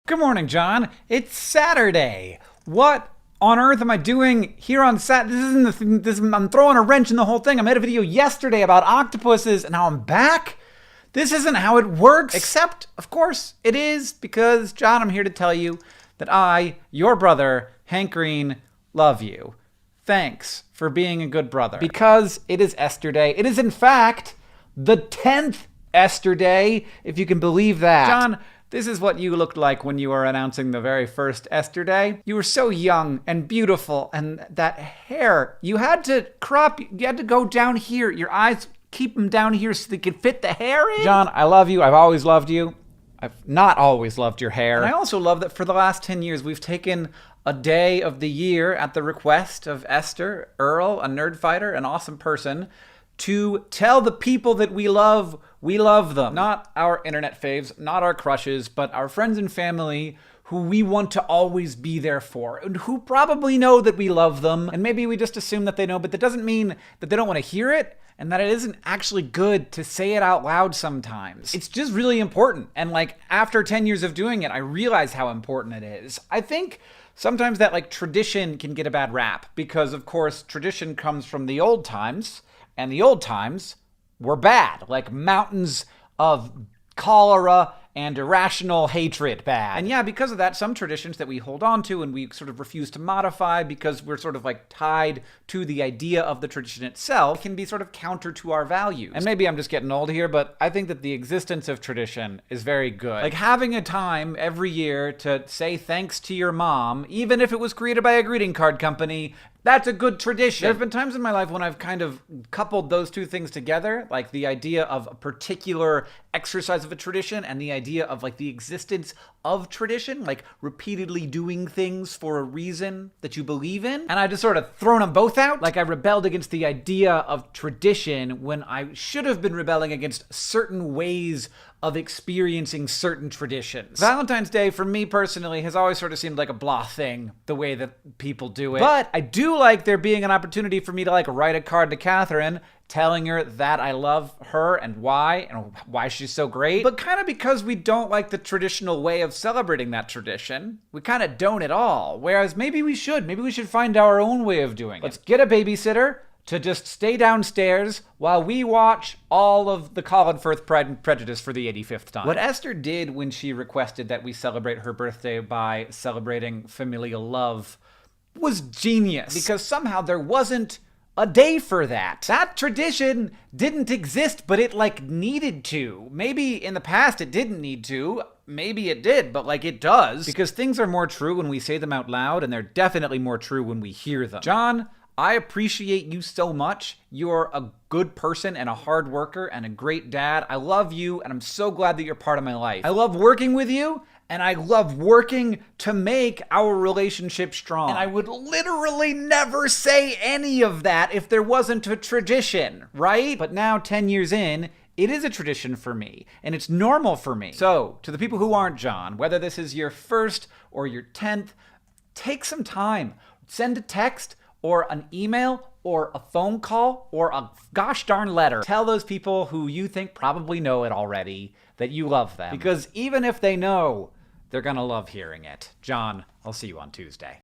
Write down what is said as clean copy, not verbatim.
Good morning, John. It's Saturday. What on earth am I doing here on Saturday? I'm throwing a wrench in the whole thing. I made a video yesterday about octopuses, and now I'm back? This isn't how it works. Except, of course, it is, because, John, I'm here to tell you that I, your brother, Hank Green, love you. Thanks for being a good brother. Because it is Esther Day. It is, in fact, the 10th Esther Day, if you can believe that. John, this is what you looked like when you were announcing the very first Esther Day. You were so young and beautiful, and that hair, you had to go down here. Your eyes, keep them down here so they could fit the hair in. John, I love you. I've always loved you. I've not always loved your hair. And I also love that for the last 10 years, we've taken a day of the year at the request of Esther, Earl, a nerd fighter, an awesome person, to tell the people that we love them. Not our internet faves, not our crushes, but our friends and family who we want to always be there for, and who probably know that we love them, and maybe we just assume that they know, but that doesn't mean that they don't want to hear it, and that it isn't actually good to say it out loud sometimes. It's just really important, and after 10 years of doing it, I realize how important it is. I think sometimes that tradition can get a bad rap, because of course tradition comes from the old times, and the old times were bad, like mountains of cholera and irrational hatred bad. And yeah, because of that, some traditions that we hold on to and we sort of refuse to modify because we're sort of tied to the idea of the tradition itself can be sort of counter to our values. And maybe I'm just getting old here, but I think that the existence of tradition is very good. Having a time every year to say thanks to your mom, even if it was created by a greeting card company, that's a good tradition. There have been times in my life when I've kind of coupled those two things together, like the idea of a particular exercise of a tradition and the idea of the existence of tradition, repeatedly doing things for a reason that you believe in. And I just sort of thrown them both out. I rebelled against the idea of tradition when I should have been rebelling against certain ways of experiencing certain traditions. Valentine's Day, for me personally, has always sort of seemed like a blah thing, the way that people do it. But I do like there being an opportunity for me to write a card to Catherine, telling her that I love her and why she's so great. But kind of because we don't like the traditional way of celebrating that tradition. We kind of don't at all. Whereas maybe we should. Maybe we should find our own way of doing it. Let's get a babysitter to just stay downstairs while we watch all of the Colin Firth Pride and Prejudice for the 85th time. What Esther did when she requested that we celebrate her birthday by celebrating familial love was genius. Because somehow there wasn't a day for that. That tradition didn't exist, but it needed to. Maybe in the past it didn't need to. Maybe it did, but it does. Because things are more true when we say them out loud, and they're definitely more true when we hear them. John, I appreciate you so much. You're a good person and a hard worker and a great dad. I love you, and I'm so glad that you're part of my life. I love working with you, and I love working to make our relationship strong. And I would literally never say any of that if there wasn't a tradition, right? But now, 10 years in, it is a tradition for me, and it's normal for me. So, to the people who aren't John, whether this is your first or your 10th, take some time. Send a text, or an email, or a phone call, or a gosh darn letter. Tell those people who you think probably know it already that you love them. Because even if they know, they're gonna love hearing it. John, I'll see you on Tuesday.